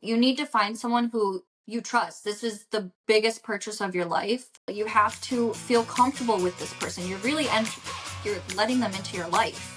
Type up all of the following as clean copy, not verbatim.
you need to find someone who you trust. This is the biggest purchase of your life. You have to feel comfortable with this person. You're letting them into your life.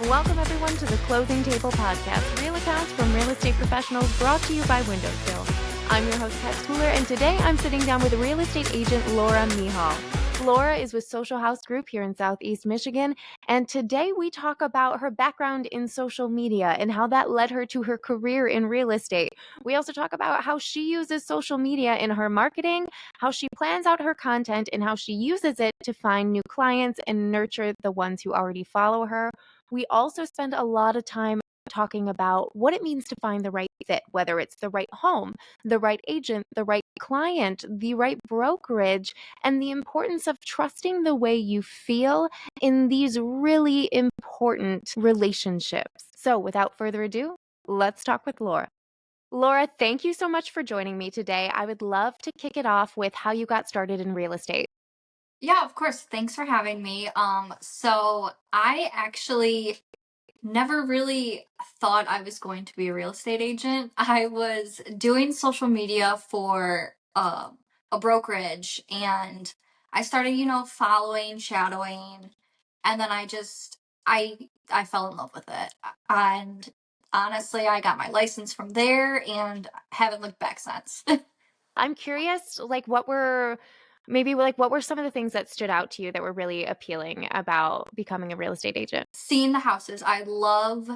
Welcome everyone to the Closing Table Podcast, real accounts from real estate professionals, brought to you by WindowStill. I'm your host, Kat Schooler, and today I'm sitting down with real estate agent Laura Mehall. Laura is with Social House Group here in Southeast Michigan, and today we talk about her background in social media and how that led her to her career in real estate. We also talk about how she uses social media in her marketing, how she plans out her content, and how she uses it to find new clients and nurture the ones who already follow her. We also spend a lot of time talking about what it means to find the right fit, whether it's the right home, the right agent, the right client, the right brokerage, and the importance of trusting the way you feel in these really important relationships. So without further ado, let's talk with Laura. Laura, thank you so much for joining me today. I would love to kick it off with how you got started in real estate. Yeah, of course. Thanks for having me. So I actually never really thought I was going to be a real estate agent. I was doing social media for a brokerage, and I started, following, shadowing, and then I fell in love with it. And honestly, I got my license from there and haven't looked back since. I'm curious, what were some of the things that stood out to you that were really appealing about becoming a real estate agent? Seeing the houses. I love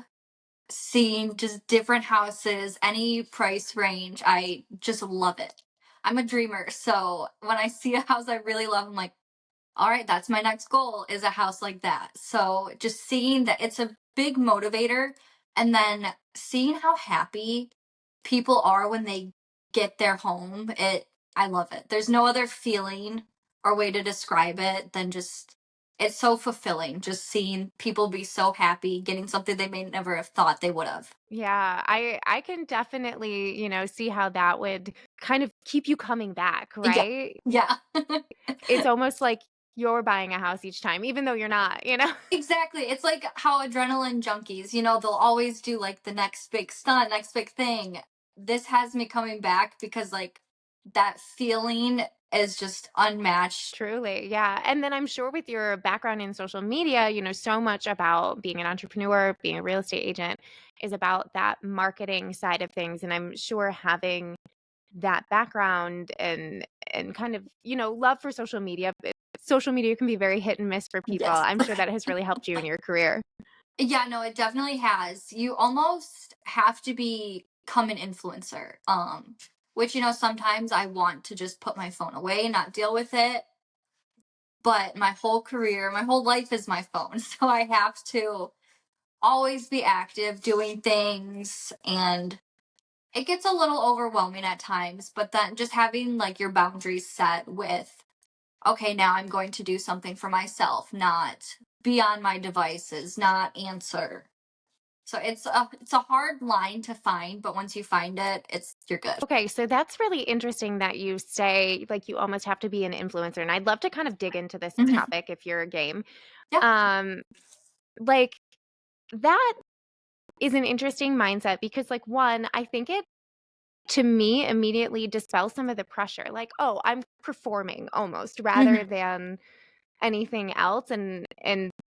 seeing just different houses, any price range. I just love it. I'm a dreamer. So when I see a house I really love, I'm like, all right, that's my next goal, is a house like that. So just seeing that, it's a big motivator. And then seeing how happy people are when they get their home, I love it. There's no other feeling or way to describe it than just, it's so fulfilling just seeing people be so happy getting something they may never have thought they would have. Yeah, I can definitely, see how that would kind of keep you coming back, Yeah. right? Yeah. It's almost like you're buying a house each time, even though you're not? Exactly. It's like how adrenaline junkies, they'll always do like the next big stunt, next big thing. This has me coming back because like that feeling is just unmatched. Truly, yeah. And then I'm sure with your background in social media, so much about being an entrepreneur, being a real estate agent is about that marketing side of things. And I'm sure having that background and kind of, love for social media. Social media can be very hit and miss for people. Yes. I'm sure that has really helped you in your career. Yeah, no, it definitely has. You almost have to become an influencer. Which, sometimes I want to just put my phone away and not deal with it. But my whole career, my whole life is my phone. So I have to always be active doing things, and it gets a little overwhelming at times, but then just having like your boundaries set with, okay, now I'm going to do something for myself, not be on my devices, not answer. So it's a hard line to find, but once you find it, you're good. Okay, so that's really interesting that you say like you almost have to be an influencer. And I'd love to kind of dig into this Mhm. topic if you're a game. Yeah. Um, like that is an interesting mindset because like one, I think it to me immediately dispels some of the pressure. Like, oh, I'm performing almost rather Mhm. than anything else. And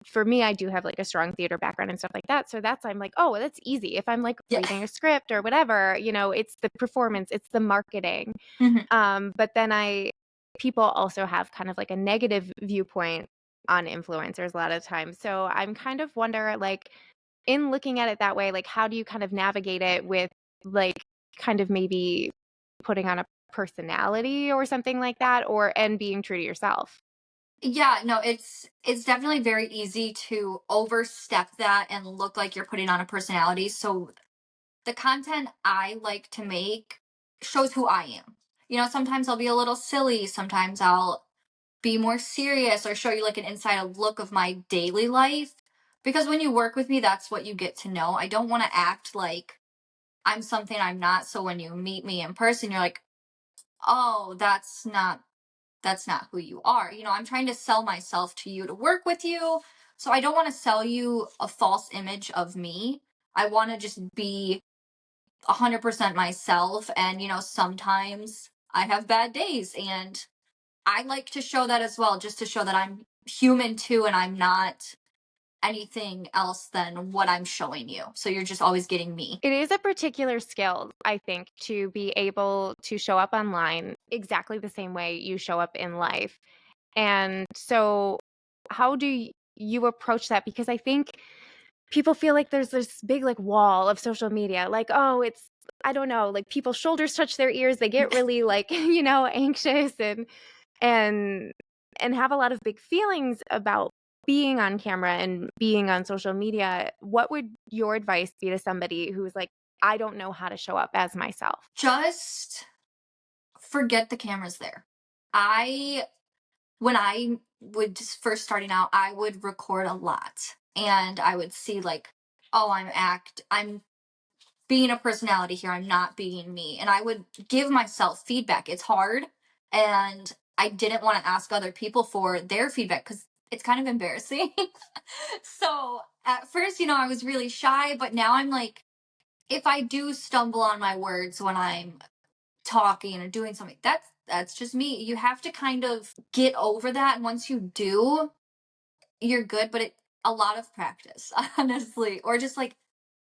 for me, I do have like a strong theater background and stuff like that. So I'm like, oh, that's easy. If I'm like Yeah. reading a script or whatever, it's the performance, it's the marketing. Mhm. But then people also have kind of like a negative viewpoint on influencers a lot of times. So I'm kind of wonder like in looking at it that way, like how do you kind of navigate it with like kind of maybe putting on a personality or something like that and being true to yourself? Yeah, no, it's definitely very easy to overstep that and look like you're putting on a personality. So the content I like to make shows who I am. Sometimes I'll be a little silly, sometimes I'll be more serious or show you like an inside look of my daily life. Because when you work with me, that's what you get to know. I don't want to act like I'm something I'm not. So when you meet me in person, you're like, oh, that's not who you are. I'm trying to sell myself to you to work with you, So I don't want to sell you a false image of me. I want to just be 100% myself. And, sometimes I have bad days, and I like to show that as well, just to show that I'm human too, and I'm not anything else than what I'm showing you. So you're just always getting me. It is a particular skill, I think, to be able to show up online exactly the same way you show up in life. And so, how do you approach that? Because I think people feel like there's this big like wall of social media. Like, oh, it's I don't know, like people's shoulders touch their ears. They get really like, anxious and and have a lot of big feelings about being on camera and being on social media. What would your advice be to somebody who's like, I don't know how to show up as myself? Just forget the camera's there. I When I would just first starting out, I would record a lot, and I would see like, oh, I'm being a personality here. I'm not being me. And I would give myself feedback. It's hard. And I didn't want to ask other people for their feedback because it's kind of embarrassing. So at first, I was really shy, but now I'm like, if I do stumble on my words when I'm talking or doing something, that's just me. You have to kind of get over that. And once you do, you're good. But a lot of practice, honestly, or just like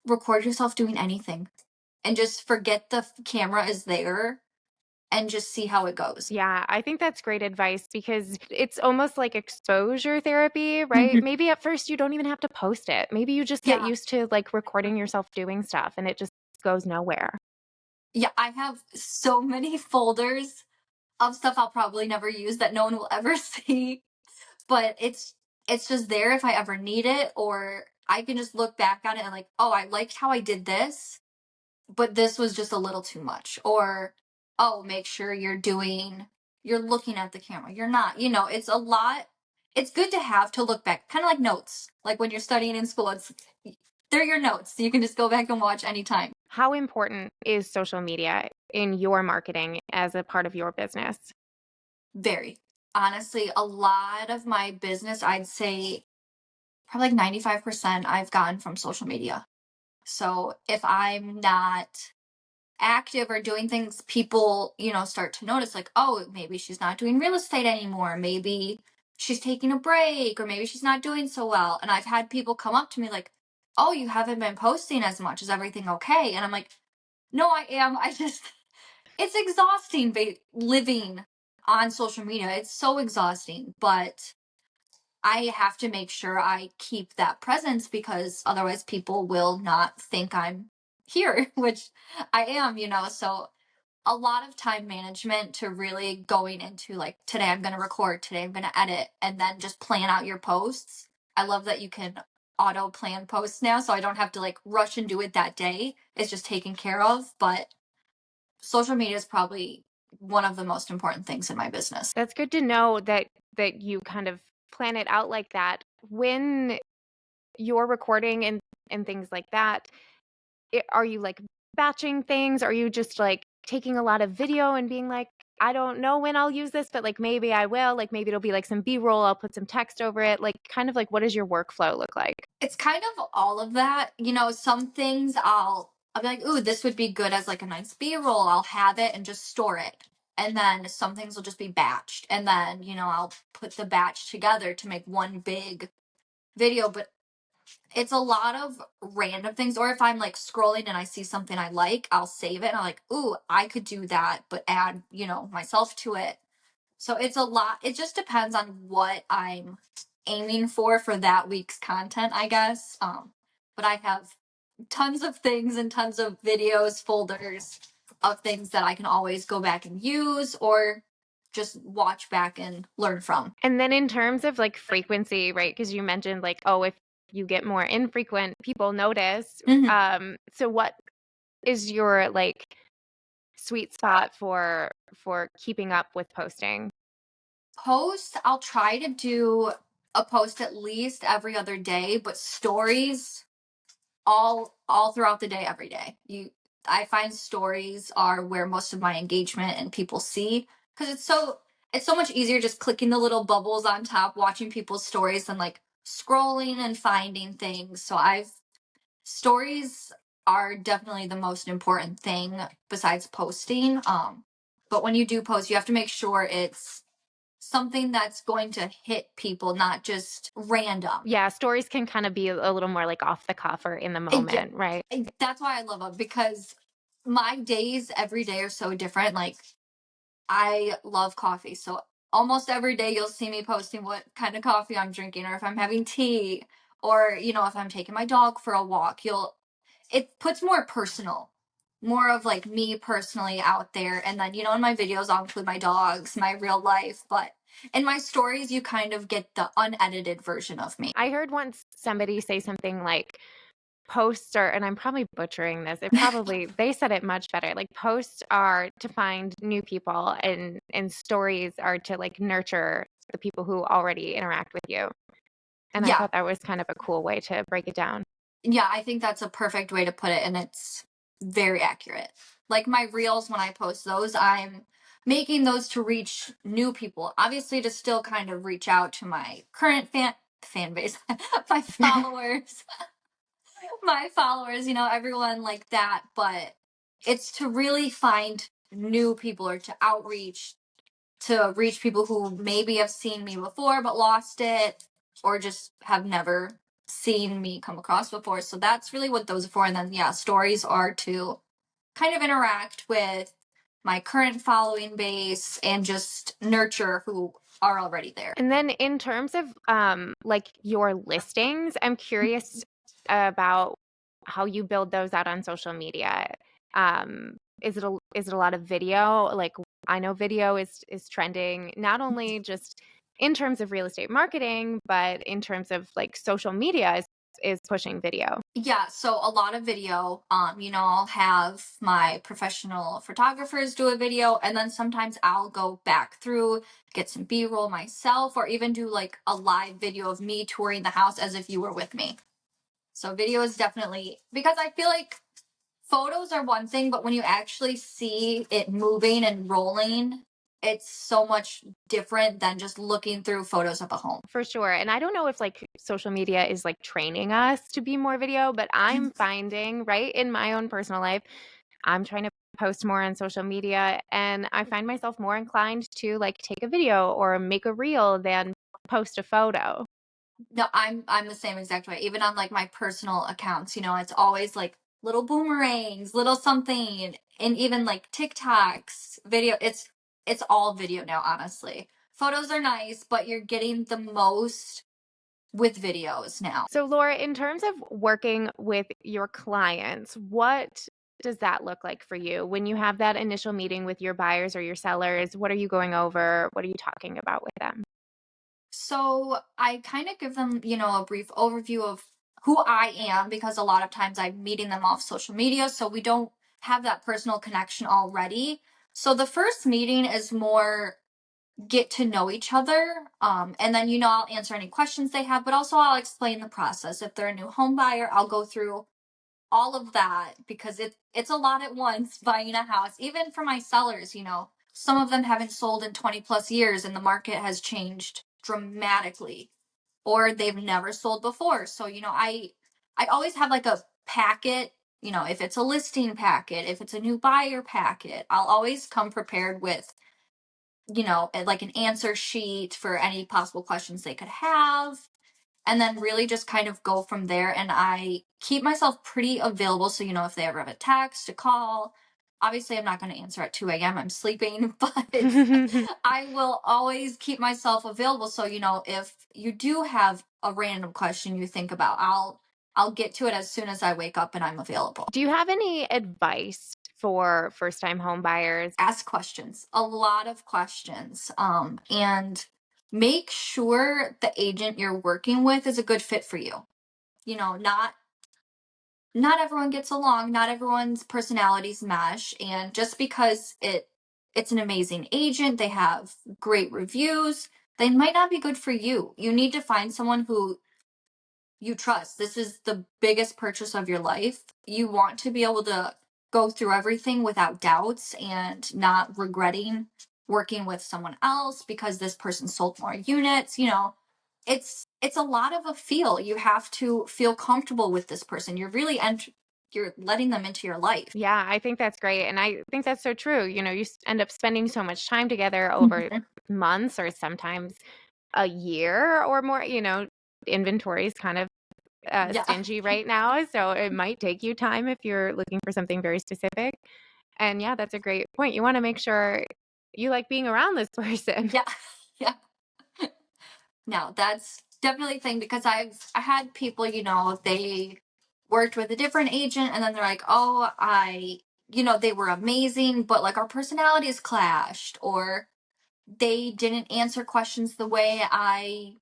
record yourself doing anything and just forget the camera is there and just see how it goes. Yeah, I think that's great advice because it's almost like exposure therapy, right? Mhm. Maybe at first you don't even have to post it. Maybe you just get Yeah. used to like recording yourself doing stuff and it just goes nowhere. Yeah. I have so many folders of stuff I'll probably never use that no one will ever see, but it's just there if I ever need it, or I can just look back on it and like, oh, I liked how I did this, but this was just a little too much. Or, oh, make sure you're looking at the camera. You're not, it's a lot. It's good to have to look back, kind of like notes. Like when you're studying in school, they're your notes. You can just go back and watch anytime. How important is social media in your marketing as a part of your business? Very. Honestly, a lot of my business, I'd say probably like 95% I've gotten from social media. So if I'm not active or doing things, people, start to notice like, oh, maybe she's not doing real estate anymore. Maybe she's taking a break, or maybe she's not doing so well. And I've had people come up to me like, oh, you haven't been posting as much. Is everything okay? And I'm like, no, I am. It's exhausting living on social media. It's so exhausting, but I have to make sure I keep that presence because otherwise people will not think I'm here, which I am, So a lot of time management to really going into like, today I'm going to record, today I'm going to edit, and then just plan out your posts. I love that you can auto plan posts now, so I don't have to like rush and do it that day. It's just taken care of. But social media is probably one of the most important things in my business. That's good to know that you kind of plan it out like that. When you're recording and things like that, are you like batching things? Are you just like taking a lot of video and being like, I don't know when I'll use this, but like maybe I will. Like maybe it'll be like some B-roll. I'll put some text over it. Like kind of like what does your workflow look like? It's kind of all of that. Some things I'll be like, ooh, this would be good as like a nice B-roll. I'll have it and just store it. And then some things will just be batched. And then, I'll put the batch together to make one big video. But it's a lot of random things. Or if I'm like scrolling and I see something I like, I'll save it and I'm like, ooh, I could do that, but add, myself to it. So it's a lot. It just depends on what I'm aiming for that week's content, I guess. But I have tons of things and tons of videos, folders of things that I can always go back and use or just watch back and learn from. And then in terms of like frequency, right? Because you mentioned like, oh, if you get more infrequent, people notice. Mhm. So what is your like sweet spot for keeping up with posting? Post, I'll try to do a post at least every other day, but stories all throughout the day, every day. I find stories are where most of my engagement and people see, because it's so much easier just clicking the little bubbles on top, watching people's stories than like scrolling and finding things. So stories are definitely the most important thing besides posting. But when you do post, you have to make sure it's something that's going to hit people, not just random. Yeah, stories can kind of be a little more like off the cuff or in the Yeah, moment, right? that's why I love them, because my days every day are so different. Like, I love coffee. So almost every day you'll see me posting what kind of coffee I'm drinking, or if I'm having tea, or, if I'm taking my dog for a walk. It puts more of like me personally out there. And then, in my videos, I'll include my dogs, my real life. But in my stories, you kind of get the unedited version of me. I heard once somebody say something like posts are, and I'm probably butchering this, they said it much better. Like posts are to find new people and stories are to like nurture the people who already interact with you. And I Yeah. thought that was kind of a cool way to break it down. Yeah, I think that's a perfect way to put it, and it's very accurate. Like my reels, when I post those, I'm making those to reach new people. Obviously, to still kind of reach out to my current fan base, my followers, everyone like that. But it's to really find new people, or to outreach, to reach people who maybe have seen me before but lost it, or just have never seen me come across before. So that's really what those are for. And then, yeah, stories are to kind of interact with my current following base and just nurture who are already there. And then in terms of like your listings, I'm curious about how you build those out on social media. Is it a lot of video? Like I know video is trending not only just in terms of real estate marketing, but in terms of like social media is pushing video. Yeah, so a lot of video. I'll have my professional photographers do a video, and then sometimes I'll go back through, get some B-roll myself, or even do like a live video of me touring the house as if you were with me. So video is definitely, because I feel like photos are one thing, but when you actually see it moving and rolling, it's so much different than just looking through photos of a home. For sure. And I don't know if like social media is like training us to be more video, but I'm finding, right, in my own personal life, I'm trying to post more on social media and I find myself more inclined to like take a video or make a reel than post a photo. No, I'm the same exact way. Even on like my personal accounts, it's always like little boomerangs, little something, and even like TikToks, video. It's all video now, honestly. Photos are nice, but you're getting the most with videos now. So, Laura, in terms of working with your clients, what does that look like for you when you have that initial meeting with your buyers or your sellers? What are you going over? What are you talking about with them? So I kind of give them, a brief overview of who I am, because a lot of times I'm meeting them off social media, so we don't have that personal connection already. So the first meeting is more get to know each other. And then, I'll answer any questions they have, but also I'll explain the process. If they're a new home buyer, I'll go through all of that, because it's a lot at once buying a house. Even for my sellers, some of them haven't sold in 20 plus years and the market has changed dramatically, or they've never sold before. So, I always have like a packet, if it's a listing packet, if it's a new buyer packet, I'll always come prepared with, like an answer sheet for any possible questions they could have, and then really just kind of go from there. And I keep myself pretty available. So, if they ever have a text, a call, obviously I'm not going to answer at 2 a.m. I'm sleeping, but I will always keep myself available. So, if you do have a random question you think about, I'll get to it as soon as I wake up and I'm available. Do you have any advice for first-time home buyers? Ask questions, a lot of questions, and make sure the agent you're working with is a good fit for you. Not everyone gets along, not everyone's personalities mesh, and just because it's an amazing agent, they have great reviews, they might not be good for you. You need to find someone who you trust. This is the biggest purchase of your life. You want to be able to go through everything without doubts and not regretting working with someone else because this person sold more units. It's it's a lot of a feel. You have to feel comfortable with this person. You're really you're letting them into your life. Yeah, I think that's great. And I think that's so true. You end up spending so much time together over Mhm. months or sometimes a year or more. Inventory is kind of Yeah. stingy right now. So it might take you time if you're looking for something very specific. And yeah, that's a great point. You want to make sure you like being around this person. Yeah. Yeah. No, that's definitely a thing because I had people, they worked with a different agent and then they're like, "Oh, they were amazing, but like our personalities clashed or they didn't answer questions the way I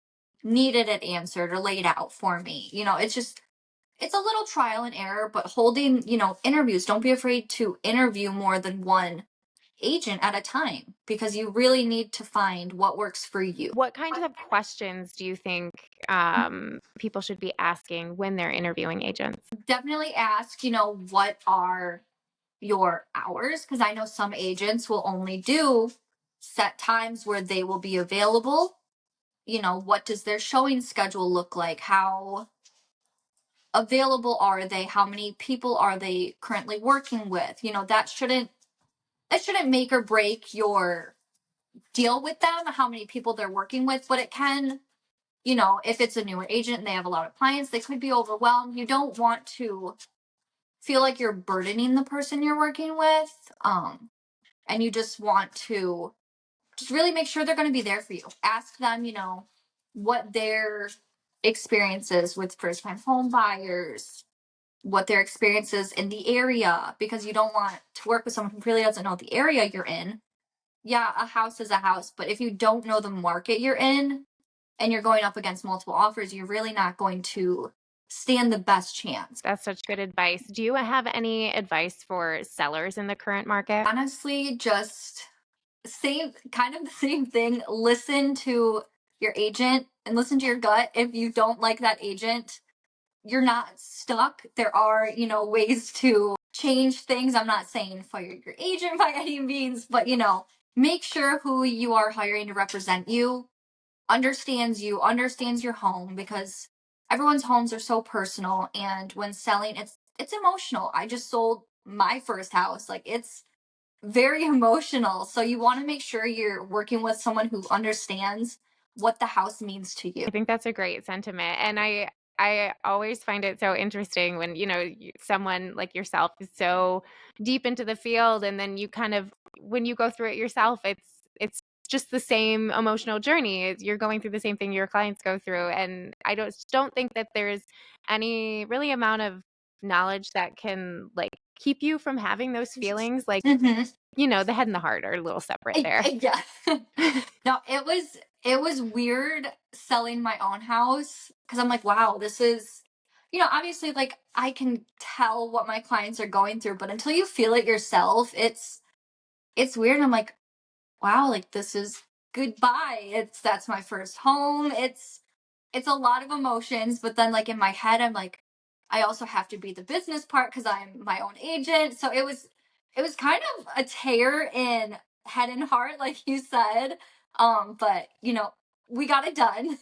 needed it answered or laid out for me." It's a little trial and error, but holding, interviews, don't be afraid to interview more than one agent at a time because you really need to find what works for you. What kinds of questions do you think people should be asking when they're interviewing agents? Definitely ask, what are your hours? Because I know some agents will only do set times where they will be available. What does their showing schedule look like? How available are they? How many people are they currently working with? That shouldn't make or break your deal with them, how many people they're working with, but it can, if it's a newer agent and they have a lot of clients, they could be overwhelmed. You don't want to feel like you're burdening the person you're working with. And you just want to just really make sure they're going to be there for you. Ask them, what their experiences with first time home buyers, what their experiences in the area, because you don't want to work with someone who really doesn't know the area you're in. Yeah, a house is a house, but if you don't know the market you're in and you're going up against multiple offers, you're really not going to stand the best chance. That's such good advice. Do you have any advice for sellers in the current market? Honestly, just same kind of the same thing. Listen to your agent and listen to your gut. If you don't like that agent, you're not stuck. There are, ways to change things. I'm not saying fire your agent by any means, but make sure who you are hiring to represent you, understands your home because everyone's homes are so personal and when selling it's emotional. I just sold my first house. Like it's very emotional. So you want to make sure you're working with someone who understands what the house means to you. I think that's a great sentiment. And I always find it so interesting when, someone like yourself is so deep into the field and then you kind of when you go through it yourself, it's just the same emotional journey. You're going through the same thing your clients go through. And I don't think that there's any really amount of knowledge that can like keep you from having those feelings. Like, Mm-hmm. the head and the heart are a little separate there. Yeah. No, it was weird selling my own house because I'm like, wow, this is, obviously like I can tell what my clients are going through, but until you feel it yourself, it's weird. I'm like, wow, like this is goodbye. That's my first home. It's a lot of emotions, but then like in my head, I'm like, I also have to be the business part because I'm my own agent. So it was kind of a tear in head and heart, like you said. But we got it done.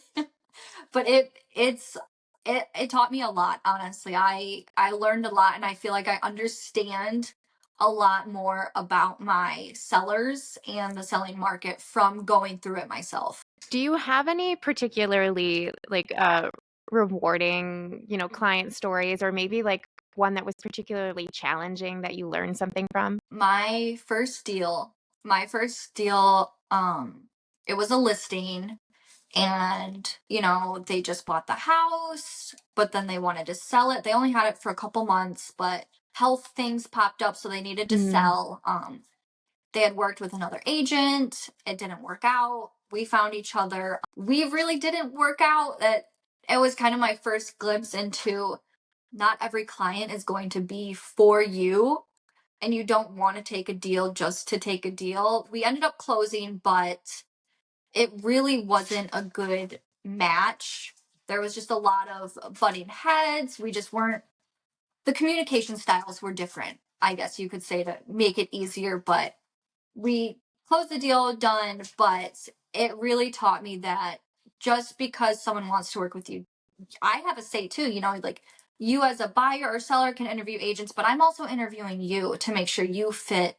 But it taught me a lot, honestly. I learned a lot and I feel like I understand a lot more about my sellers and the selling market from going through it myself. Do you have any particularly like rewarding, client stories or maybe like one that was particularly challenging that you learned something from? My first deal, it was a listing and they just bought the house, but then they wanted to sell it. They only had it for a couple months, but health things popped up so they needed to Mm. sell. They had worked with another agent. It didn't work out. We found each other. We really didn't work out. It was kind of my first glimpse into not every client is going to be for you and you don't want to take a deal just to take a deal. We ended up closing, but it really wasn't a good match. There was just a lot of butting heads. We just weren't, the communication styles were different, I guess you could say, to make it easier, but we closed the deal, done. But it really taught me that just because someone wants to work with you, I have a say too, like you as a buyer or seller can interview agents, but I'm also interviewing you to make sure you fit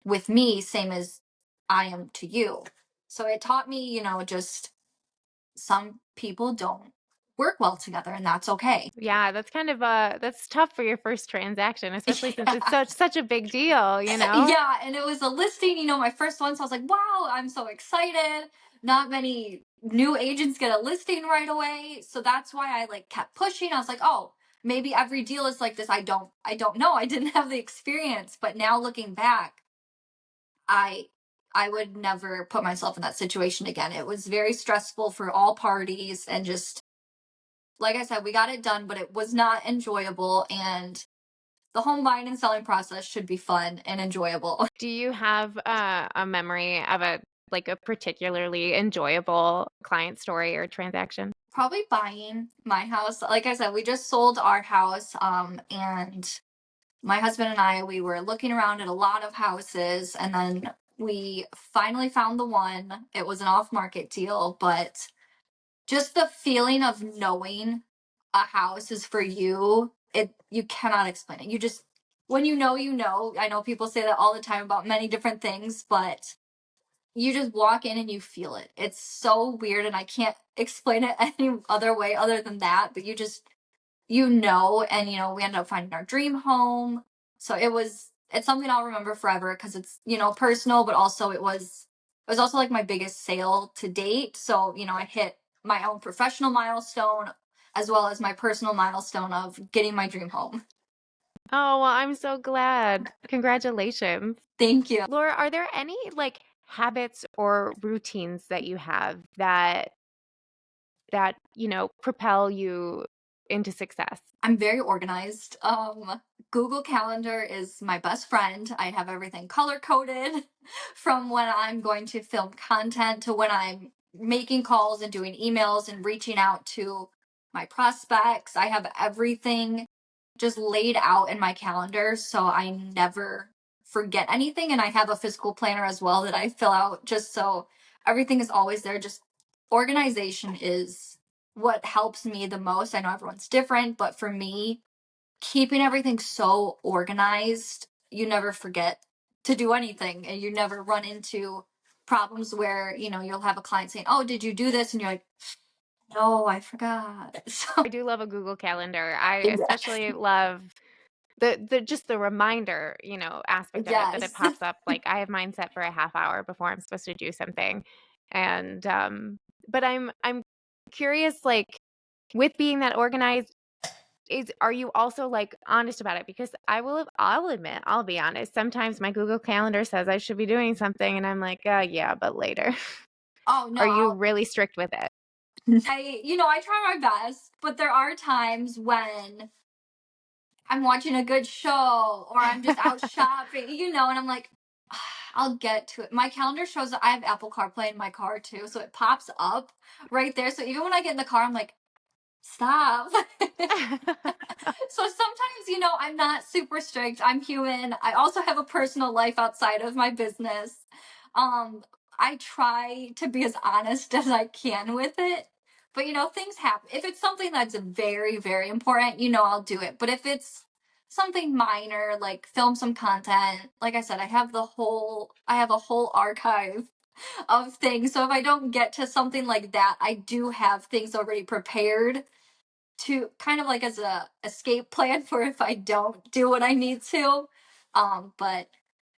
with me, same as I am to you. So it taught me, just some people don't work well together, and that's okay. Yeah, that's kind of that's tough for your first transaction, especially since it's Yeah. such a big deal, you know? Yeah, and it was a listing, my first one. So I was like, wow, I'm so excited. Not many new agents get a listing right away. So that's why I like kept pushing. I was like, oh, maybe every deal is like this. I don't know. I didn't have the experience. But now looking back, I I would never put myself in that situation again. It was very stressful for all parties, and just like I said, we got it done, but it was not enjoyable. And the home buying and selling process should be fun and enjoyable. Do you have a memory of a particularly enjoyable client story or transaction? Probably buying my house. Like I said, we just sold our house, and my husband and I, we were looking around at a lot of houses, and then we finally found the one. It was an off-market deal, but just the feeling of knowing a house is for you, you cannot explain it. You just when you know, you know. I know people say that all the time about many different things, but you just walk in and you feel it. It's so weird, and I can't explain it any other way other than that, but and we ended up finding our dream home. So it's something I'll remember forever because it's, personal, but also it was also like my biggest sale to date. So, I hit my own professional milestone as well as my personal milestone of getting my dream home. Oh, well, I'm so glad. Congratulations. Thank you. Laura, are there any like habits or routines that you have that propel you into success? I'm very organized. Google Calendar is my best friend. I have everything color coded from when I'm going to film content to when I'm making calls and doing emails and reaching out to my prospects. I have everything just laid out in my calendar so I never forget anything. And I have a physical planner as well that I fill out just so everything is always there. Just organization is what helps me the most. I know everyone's different, but for me, keeping everything so organized, you never forget to do anything, and you never run into problems where, you'll have a client saying, "Oh, did you do this?" And you're like, "No, I forgot." So, I do love a Google Calendar. I yeah. especially love the just the reminder, aspect of it, that it Yes. pops up. Like I have mine set for a half hour before I'm supposed to do something. And but I'm curious, like with being that organized, are you also like honest about it? Because I'll admit, I'll be honest. Sometimes my Google Calendar says I should be doing something and I'm like, yeah, but later. Oh, no, Are you really strict with it? I try my best, but there are times when I'm watching a good show or I'm just out shopping, and I'm like, I'll get to it. My calendar shows that I have Apple CarPlay in my car too, so it pops up right there. So even when I get in the car, I'm like, stop. So sometimes, I'm not super strict. I'm human. I also have a personal life outside of my business. Um, I try to be as honest as I can with it. But things happen. If it's something that's very, very important, I'll do it. But if it's something minor, like film some content, like I said, I have a whole archive of things. So if I don't get to something like that, I do have things already prepared to kind of like as a escape plan for if I don't do what I need to. But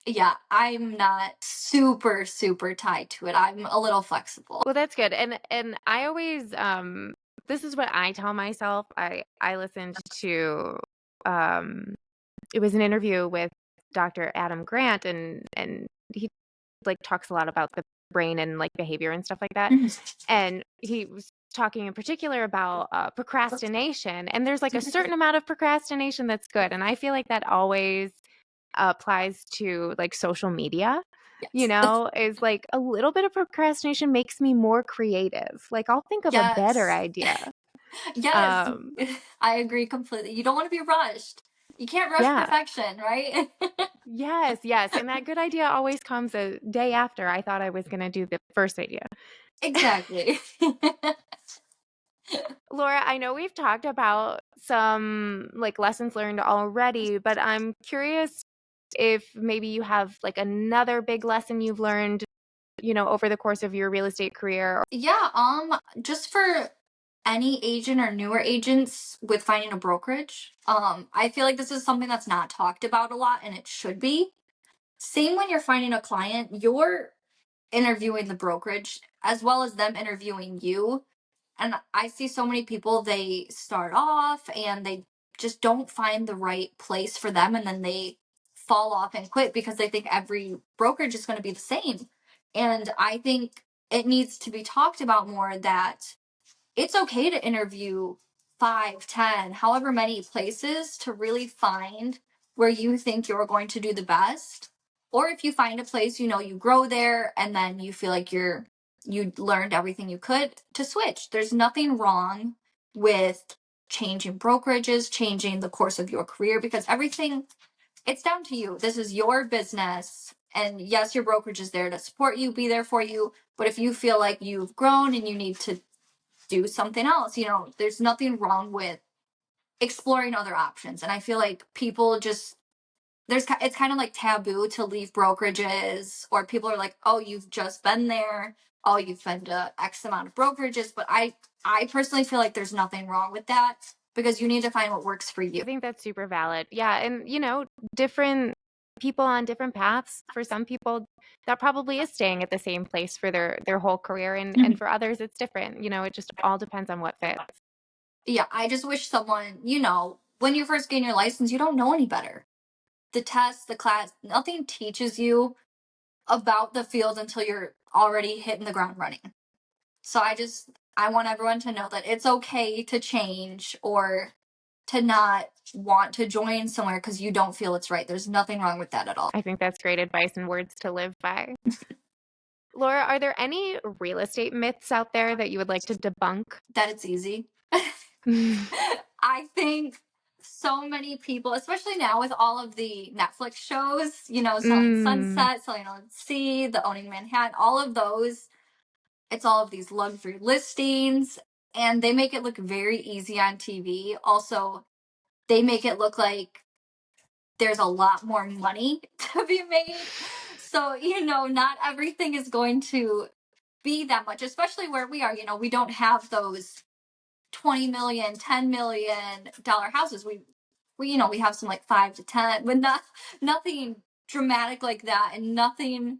yeah, I'm not super super tied to it. I'm a little flexible. Well, that's good. And I always this is what I tell myself. I listened to um it was an interview with Dr. Adam Grant, and he like talks a lot about the brain and like behavior and stuff like that. And he was talking in particular about procrastination, and there's like a certain amount of procrastination that's good, and I feel like that always applies to like social media. Yes. Is like a little bit of procrastination makes me more creative. Like I'll think of a better Yes. idea. Yes. um I agree completely. You don't want to be rushed. You can't rush yeah. perfection, right? Yes, yes, and that good idea always comes a day after I thought I was gonna do the first idea. Exactly. Laura, I know we've talked about some like lessons learned already, but I'm curious if maybe you have like another big lesson you've learned, over the course of your real estate career. Yeah, just for any agent or newer agents with finding a brokerage, I feel like this is something that's not talked about a lot and it should be. Same when you're finding a client, you're interviewing the brokerage as well as them interviewing you. And I see so many people, they start off and they just don't find the right place for them. And then they fall off and quit because they think every brokerage is going to be the same. And I think it needs to be talked about more that it's okay to interview 5, 10, however many places to really find where you think you're going to do the best. Or if you find a place, you grow there and then you feel like you learned everything you could to switch. There's nothing wrong with changing brokerages, changing the course of your career because everything it's down to you. This is your business. And yes, your brokerage is there to support you, be there for you. But if you feel like you've grown and you need to do something else. There's nothing wrong with exploring other options. And I feel like people just it's kind of like taboo to leave brokerages, or people are like, "Oh, you've just been there. Oh, you've been to X amount of brokerages." But I personally feel like there's nothing wrong with that because you need to find what works for you. I think that's super valid. Yeah, and different people on different paths. For some people, that probably is staying at the same place for their whole career, and for others, it's different. It just all depends on what fits. Yeah, I just wish someone, when you first gain your license, you don't know any better. The test, the class, nothing teaches you about the field until you're already hitting the ground running. So I want everyone to know that it's okay to change or to not want to join somewhere because you don't feel it's right. There's nothing wrong with that at all. I think that's great advice and words to live by. Laura, are there any real estate myths out there that you would like to debunk? That it's easy. I think so many people, especially now with all of the Netflix shows, Selling Sunset, Selling on Sea, The Owning Manhattan, all of those, it's all of these luxury listings, and they make it look very easy on TV. Also, they make it look like there's a lot more money to be made. So, not everything is going to be that much, especially where we are. We don't have those 20 million, $10 million houses. We have some like 5 to 10, but nothing dramatic like that, and nothing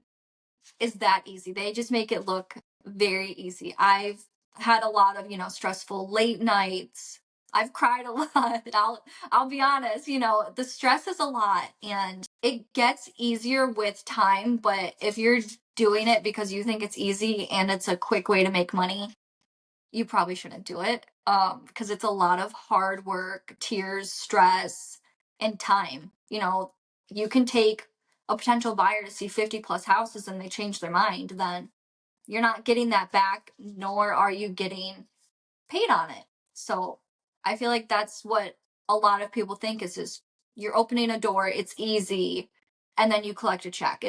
is that easy. They just make it look very easy. I've had a lot of, stressful late nights. I've cried a lot. I'll be honest, the stress is a lot and it gets easier with time, but if you're doing it because you think it's easy and it's a quick way to make money, you probably shouldn't do it. Because it's a lot of hard work, tears, stress, and time. You can take a potential buyer to see 50 plus houses and they change their mind, then you're not getting that back, nor are you getting paid on it. So I feel like that's what a lot of people think is just you're opening a door, it's easy, and then you collect a check.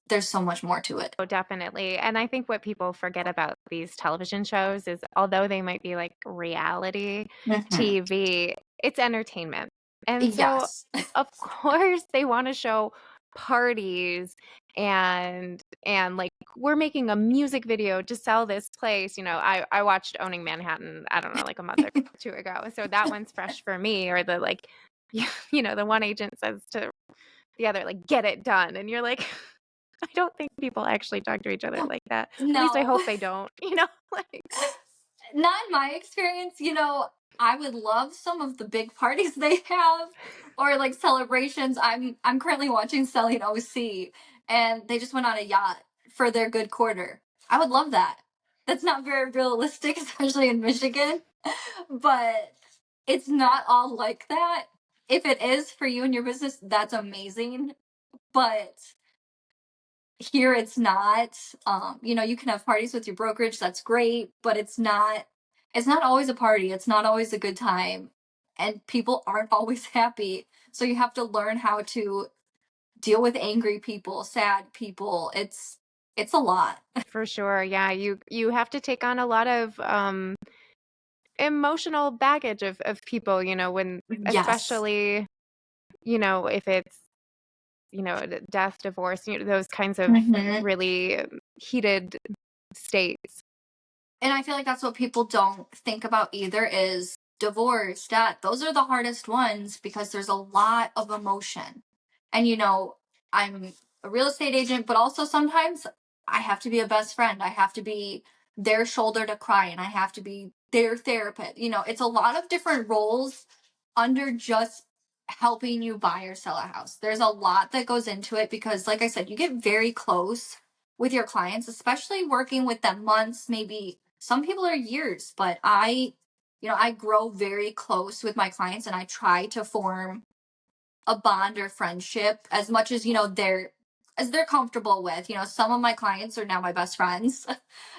There's so much more to it. Oh, definitely. And I think what people forget about these television shows is although they might be like reality Mhm. TV, it's entertainment. And so, Yes. of course, they want to show parties and like we're making a music video to sell this place. I watched Owning Manhattan, I don't know, like a month or two ago. So that one's fresh for me. Or the like, the one agent says to the other, like, get it done. And you're like, I don't think people actually talk to each other like that. At least I No. hope they don't, like. Not in my experience. I would love some of the big parties they have or like celebrations. I'm currently watching Selling OC and they just went on a yacht for their good quarter. I would love that. That's not very realistic, especially in Michigan, but it's not all like that. If it is for you and your business, that's amazing. But here it's not. You can have parties with your brokerage, that's great, but it's not always a party, it's not always a good time, and people aren't always happy. So you have to learn how to deal with angry people, sad people. It's a lot. For sure. Yeah, you have to take on a lot of emotional baggage of people, when Yes. especially, if it's, death, divorce, those kinds of Hmm. really heated states. And I feel like that's what people don't think about either is divorce, death. Those are the hardest ones because there's a lot of emotion. And I'm a real estate agent, but also sometimes I have to be a best friend. I have to be their shoulder to cry and I have to be their therapist. It's a lot of different roles under just helping you buy or sell a house. There's a lot that goes into it because like I said, you get very close with your clients, especially working with them months, maybe some people are years, but I grow very close with my clients and I try to form a bond or friendship as much as, they're comfortable with. Some of my clients are now my best friends.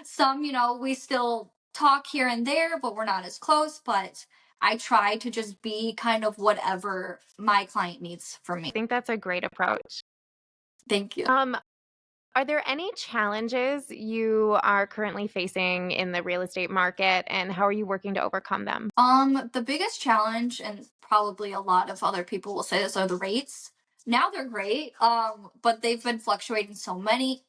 Some, we still talk here and there, but we're not as close, but I try to just be kind of whatever my client needs from I me. think that's a great approach. Thank you. Um, are there any challenges you are currently facing in the real estate market, and how are you working to overcome them? The biggest challenge, and probably a lot of other people will say this, are the rates. Now they're great, but they've been fluctuating so much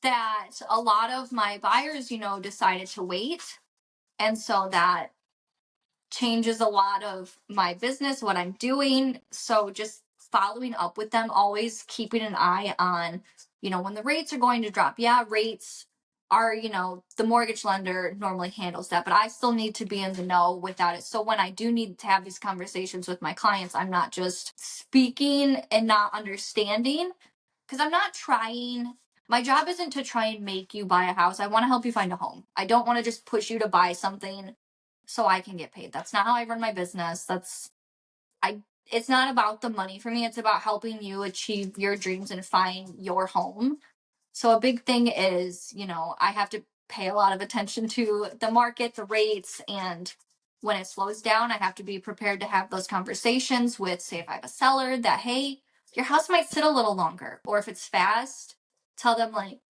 that a lot of my buyers, decided to wait, and so that changes a lot of my business, what I'm doing. So just following up with them, always keeping an eye on, when the rates are going to drop. Yeah, rates are, the mortgage lender normally handles that, but I still need to be in the know without it. So when I do need to have these conversations with my clients, I'm not just speaking and not understanding because I'm not trying. My job isn't to try and make you buy a house. I want to help you find a home. I don't want to just push you to buy something so I can get paid. That's not how I run my business. I it's not about the money for me. It's about helping you achieve your dreams and find your home. So a big thing is, I have to pay a lot of attention to the market, the rates, and when it slows down, I have to be prepared to have those conversations with, say, if I have a seller that, hey, your house might sit a little longer. Or if it's fast, tell them, like,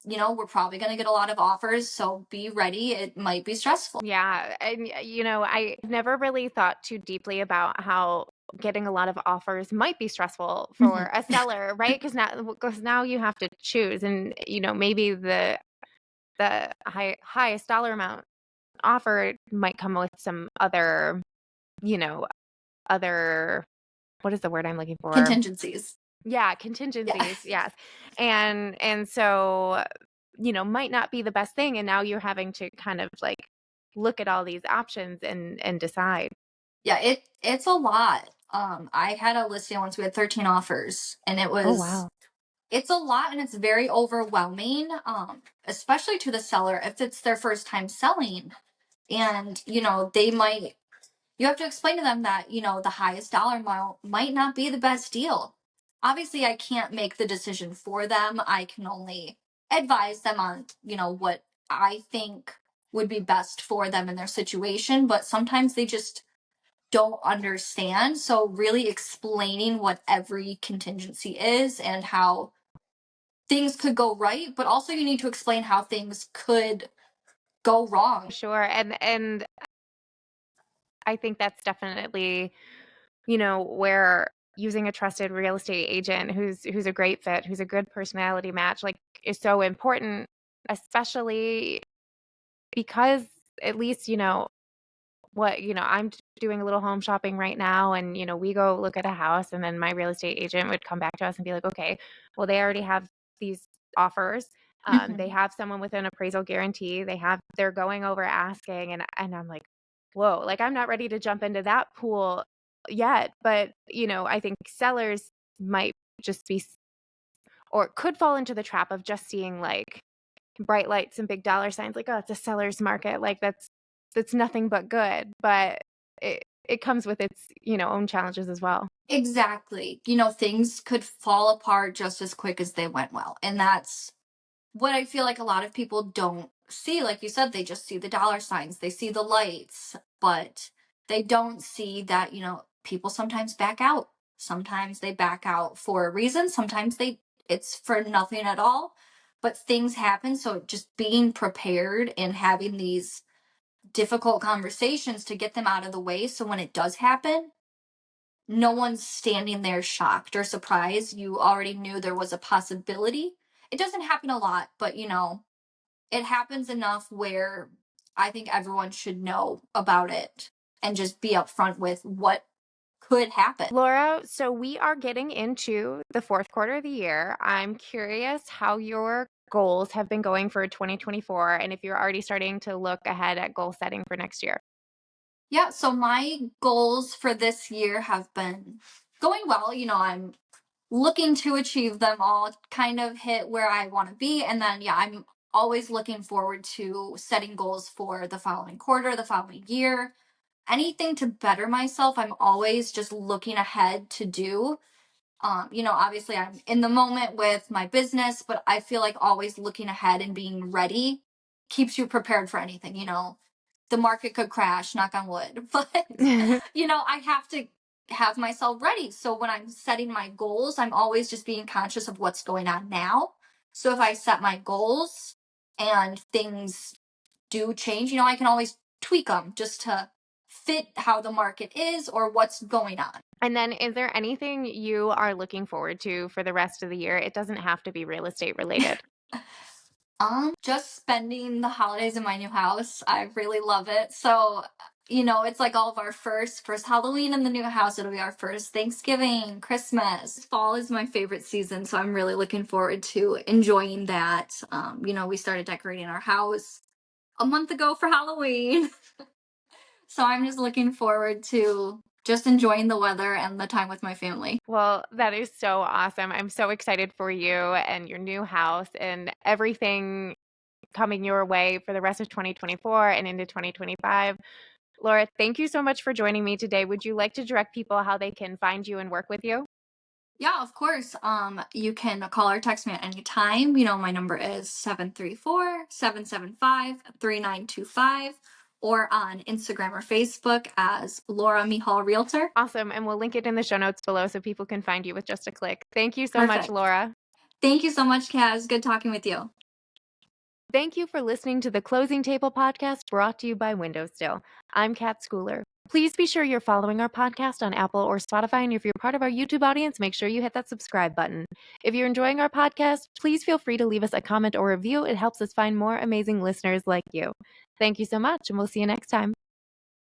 we're probably going to get a lot of offers. So be ready. It might be stressful. Yeah, and I never really thought too deeply about how getting a lot of offers might be stressful for Mhm. a seller, right? Because now you have to choose, and maybe the highest dollar amount offer might come with some other, you know, other, what is the word I'm looking for? Contingencies. Yeah, Yeah. contingencies, yes. And so, might not be the best thing, and now you're having to kind of like look at all these options and decide. Yeah, it's a lot. I had a listing once, we had 13 offers, and Oh, wow. it's a lot and it's very overwhelming, especially to the seller if it's their first time selling. And, you have to explain to them that, the highest dollar amount might not be the best deal. Obviously, I can't make the decision for them. I can only advise them on, what I think would be best for them in their situation. But sometimes they just don't understand. So, really explaining what every contingency is and how things could go right, but also you need to explain how things could go wrong. Sure. And I think that's definitely, where using a trusted real estate agent who's a great fit, who's a good personality match, like, is so important, especially because at least, I'm doing a little home shopping right now, and we go look at a house, and then my real estate agent would come back to us and be like, okay, well, they already have these offers. They Mhm. have someone with an appraisal guarantee. They're going over asking, and I'm like, whoa, like, I'm not ready to jump into that pool yet. But I think sellers might just be, or could fall into the trap of just seeing like bright lights and big dollar signs, like, oh, it's a seller's market, like, that's nothing but good. But it comes with its, own challenges as well. Exactly. Things could fall apart just as quick as they went well. And that's what I feel like a lot of people don't see. Like you said, they just see the dollar signs, they see the lights, but they don't see that, people sometimes back out. Sometimes they back out for a reason. Sometimes they it's for nothing at all. But things happen. So just being prepared and having these difficult conversations to get them out of the way. So when it does happen, no one's standing there shocked or surprised. You already knew there was a possibility. It doesn't happen a lot, but it happens enough where I think everyone should know about it and just be upfront with what could happen. Laura, so we are getting into the fourth quarter of the year. I'm curious how your goals have been going for 2024 and if you're already starting to look ahead at goal setting for next year. Yeah, so my goals for this year have been going well. I'm looking to achieve them all, kind of hit where I want to be. And then, yeah, I'm always looking forward to setting goals for the following quarter, the following year, anything to better myself. I'm always just looking ahead to do. Obviously I'm in the moment with my business, but I feel like always looking ahead and being ready keeps you prepared for anything. The market could crash, knock on wood, but I have to have myself ready. So when I'm setting my goals, I'm always just being conscious of what's going on now. So if I set my goals and things do change, I can always tweak them just to fit how the market is or what's going on. And then is there anything you are looking forward to for the rest of the year? It doesn't have to be real estate related. Just spending the holidays in my new house. I really love it. So, it's like all of our first Halloween in the new house. It'll be our first Thanksgiving, Christmas. Fall is my favorite season, so I'm really looking forward to enjoying that. We started decorating our house a month ago for Halloween. So I'm just looking forward to just enjoying the weather and the time with my family. Well, that is so awesome. I'm so excited for you and your new house and everything coming your way for the rest of 2024 and into 2025. Laura, thank you so much for joining me today. Would you like to direct people how they can find you and work with you? Yeah, of course. You can call or text me at any time. My number is 734-775-3925, or on Instagram or Facebook as Laura Mehall Realtor. Awesome. And we'll link it in the show notes below so people can find you with just a click. Thank you so much, Perfect. Laura. Thank you so much, Kaz. Good talking with you. Thank you for listening to the Closing Table podcast brought to you by WindowStill. I'm Kat Schooler. Please be sure you're following our podcast on Apple or Spotify, and if you're part of our YouTube audience, make sure you hit that subscribe button. If you're enjoying our podcast, please feel free to leave us a comment or review. It helps us find more amazing listeners like you. Thank you so much, and we'll see you next time.